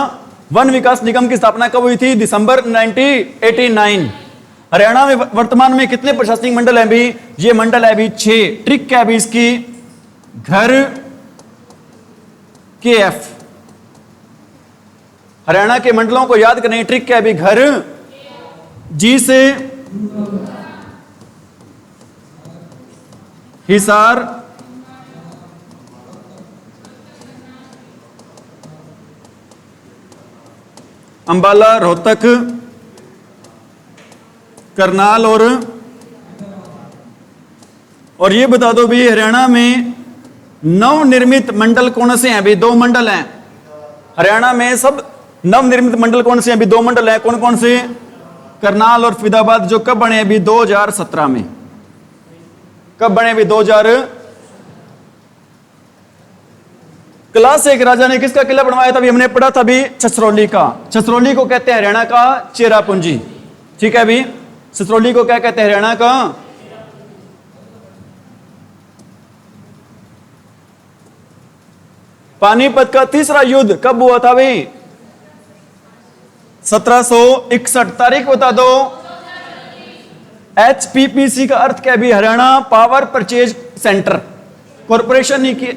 वन विकास निगम की स्थापना कब हुई थी? दिसंबर 1989। हरियाणा में वर्तमान में कितने प्रशासनिक मंडल हैं भी? ये मंडल है भी 6। ट्रिक क्या है भी इसकी? घर के एफ। हरियाणा के मंडलों को याद करने की ट्रिक क्या है भी? घर, जी से हिसार, अंबाला, रोहतक, करनाल और ये बता दो भी हरियाणा में नवनिर्मित मंडल कौन से हैं? अभी 2 मंडल हैं हरियाणा में। सब नवनिर्मित मंडल कौन से हैं? अभी 2 मंडल हैं। कौन कौन से? करनाल और फरीदाबाद, जो कब बने? अभी 2017 में। कब बने? अभी 2000। क्लास 1 राजा ने किसका किला बनवाया था? अभी हमने पढ़ा था अभी छछरौली का। छछरौली को कहते हैं हरियाणा का चेरापूंजी। ठीक है अभी, छछरौली को क्या कहते हैं? हरियाणा का। पानीपत का तीसरा युद्ध कब हुआ था भाई? 1761। तारीख बता दो। HPPC का अर्थ क्या भी? Haryana power purchase centre corporation ही की।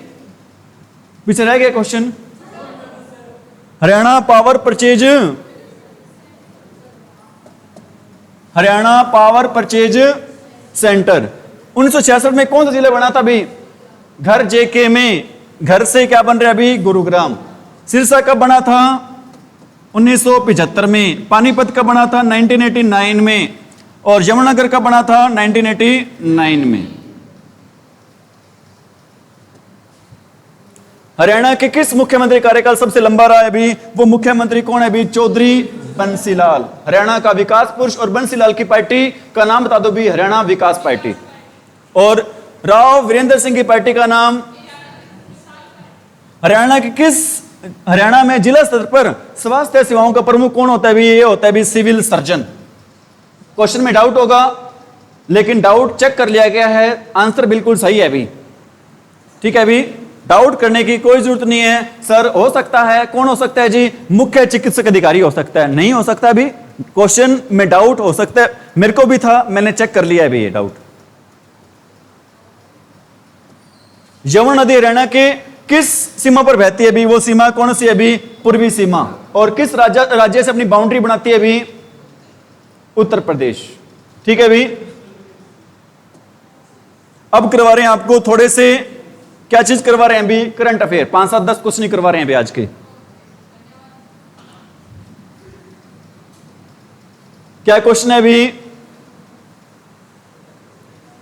पीछे रह गया question. Haryana power purchase, Haryana power purchase centre. 1966 में कौन सा जिला बना था अभी? घर JK में। घर से क्या बन रहा है अभी? गुरुग्राम। सिरसा कब बना था? 1975 में। पानीपत कब बना था? 1989 में। और यमुनानगर कब बना था? 1989 में। हरियाणा के किस मुख्यमंत्री कार्यकाल सबसे लंबा रहा है अभी? वो मुख्यमंत्री कौन है अभी? चौधरी बंसीलाल। हरियाणा का विकास पुरुष। और बंसीलाल की पार्टी का नाम बता दो भी? हरियाणा विकास पार्टी। और राव वीरेंद्र सिंह की पार्टी का नाम? हरियाणा में जिला स्तर पर स्वास्थ्य सेवाओं का प्रमुख कौन होता है भी? ये होता है भी सिविल सर्जन। क्वेश्चन में डाउट होगा, लेकिन डाउट चेक कर लिया गया है, आंसर बिल्कुल सही है अभी। ठीक है अभी, डाउट करने की कोई जरूरत नहीं है। सर हो सकता है, कौन हो सकता है जी? मुख्य चिकित्सक अधिकारी हो सकता है। नहीं हो सकता अभी, क्वेश्चन में डाउट हो सकता है। मेरे को भी था, मैंने चेक कर लिया अभी ये डाउट। यमुना नदी हरियाणा के किस सीमा पर बहती है अभी? वो सीमा कौन सी है अभी? पूर्वी सीमा। और किस राज्य से अपनी बाउंड्री बनाती है अभी? उत्तर प्रदेश। ठीक है अभी, अब करवा रहे हैं आपको थोड़े से, क्या चीज करवा रहे हैं अभी? Current affair. 5, 7, 10 कुछ नहीं करवा रहे हैं अभी आज के। क्या क्वेश्चन है अभी?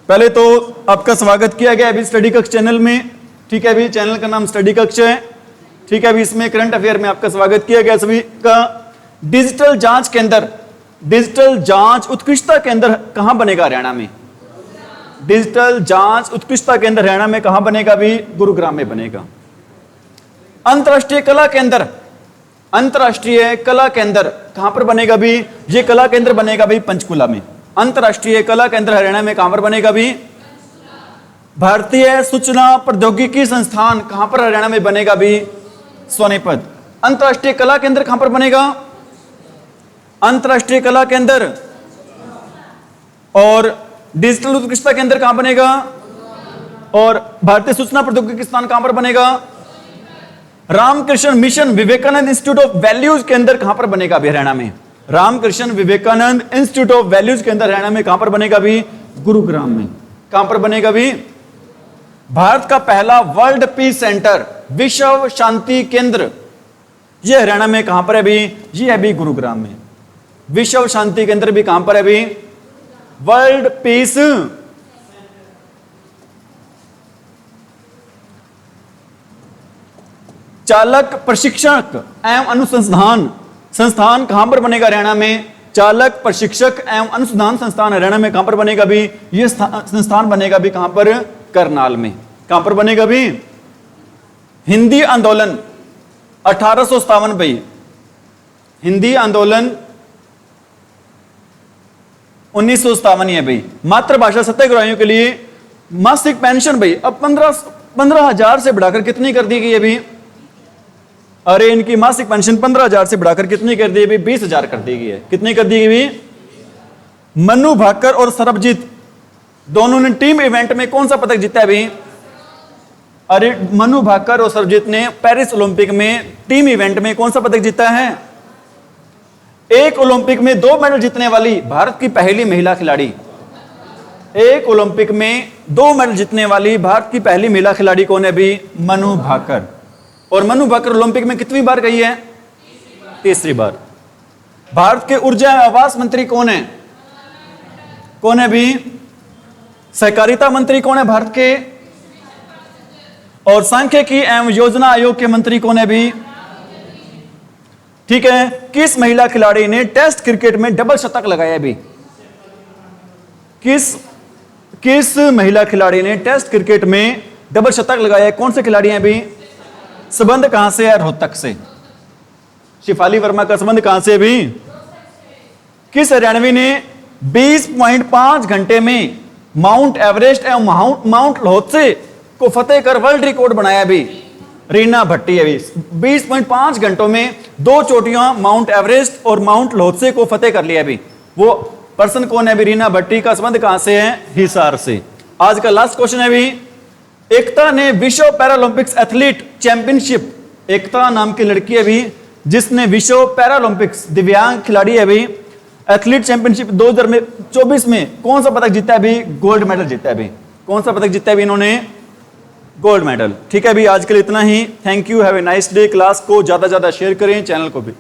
पहले तो आपका स्वागत किया गया अभी स्टडी कक्ष चैनल में। ठीक है अभी, चैनल का नाम स्टडी कक्ष है। ठीक है अभी, इसमें करंट अफेयर में आपका स्वागत किया गया सभी का। डिजिटल जांच केंद्र, डिजिटल जांच उत्कृष्टता केंद्र कहां बनेगा हरियाणा में? डिजिटल जांच उत्कृष्टता केंद्र हरियाणा में कहां बनेगा भी? गुरुग्राम में बनेगा। अंतरराष्ट्रीय कला केंद्र, अंतरराष्ट्रीय कला केंद्र कहां पर बनेगा भी? ये कला केंद्र बनेगा भी पंचकुला में। अंतरराष्ट्रीय कला केंद्र हरियाणा में कहां पर बनेगा भी? भारतीय सूचना प्रौद्योगिकी संस्थान कहां पर हरियाणा में बनेगा भी? सोनीपत। अंतरराष्ट्रीय कला केंद्र कहां पर बनेगा? अंतरराष्ट्रीय कला केंद्र। और डिजिटल उत्कृष्टता केंद्र कहां बनेगा? और भारतीय सूचना प्रौद्योगिकी संस्थान कहां पर बनेगा? Ramakrishna Mission Vivekananda Institute of Values केंद्र कहां पर बनेगा भी हरियाणा में? Ramakrishna Vivekananda Institute of Values केंद्र हरियाणा में कहां पर बनेगा भी? गुरुग्राम में। कहां पर बनेगा भी? भारत का पहला वर्ल्ड पीस सेंटर, विश्व शांति केंद्र, यह हरियाणा में कहां पर है भी? ये है भी गुरुग्राम में। विश्व शांति केंद्र भी कहां पर है भी? World peace. चालक प्रशिक्षक एवं अनुसंधान संस्थान कहां पर बनेगा हरियाणा में? चालक प्रशिक्षक एवं अनुसंधान संस्थान हरियाणा में कहां पर बनेगा भी? यह संस्थान बनेगा भी कहां पर? करनाल में। कहां पर बनेगा भी? हिंदी आंदोलन 1857 भाई, हिंदी आंदोलन 1957 है भाई। मातृभाषा सत्याग्रहियों के लिए मासिक पेंशन भाई अब 15,000 से बढ़ाकर कितनी कर दी गई है अभी? अरे इनकी मासिक पेंशन 15,000 से बढ़ाकर कितनी कर दी? 20,000 कर दी गई है। कितनी कर दी गई? मनु भाकर और सरबजीत दोनों ने टीम इवेंट में कौन सा पदक जीता है अभी? अरे मनु भाकर और सरबजीत ने पेरिस ओलंपिक में टीम इवेंट में कौन सा पदक जीता है? एक ओलंपिक में 2 मेडल जीतने वाली भारत की पहली महिला खिलाड़ी। एक ओलंपिक में 2 मेडल जीतने वाली भारत की पहली महिला खिलाड़ी कौन है अभी? मनु भाकर। और मनु भाकर ओलंपिक में कितनी बार गई है? तीसरी बार। भारत के ऊर्जा एवं आवास मंत्री कौन है? कौन है भी? सहकारिता मंत्री कौन है भारत के? और सांख्यिकी एवं योजना आयोग के मंत्री कौन है भी? ठीक है। किस महिला खिलाड़ी ने टेस्ट क्रिकेट में डबल शतक लगाया भी? किस महिला खिलाड़ी ने टेस्ट क्रिकेट में डबल शतक लगाया? कौन से खिलाड़ी हैं भी? संबंध कहां से है? रोहतक से। शिफाली वर्मा का संबंध कहां से भी? किस हरियाणवी ने 20.5 घंटे में माउंट एवरेस्ट एवं माउंट लोहत्से को फतेह कर वर्ल्ड रिकॉर्ड बनाया भी? रीना भट्टी है भी। 20.5 घंटों में 2 चोटियां माउंट एवरेस्ट और माउंट लोहत्से को फतेह कर लिया भी। वो पर्सन कौन है भी? रीना भट्टी का संबंध कहां से है? हिसार से। आज का लास्ट क्वेश्चन है भी, एकता ने विश्व पैरालंपिक्स एथलीट चैंपियनशिप, एकता नाम की लड़की है भी जिसने विश्व पैरालंपिक्स दिव्यांग खिलाड़ी है भी एथलीट चैंपियनशिप 2024 में कौन सा पदक जीता है भी? गोल्ड मेडल जीता है भी। कौन सा पदक जीता है भी इन्होंने? Gold medal. ठीक है भी, आज के लिए इतना ही। Thank you, have a nice day. Class को ज्यादा से ज्यादा शेयर करें, चैनल को भी।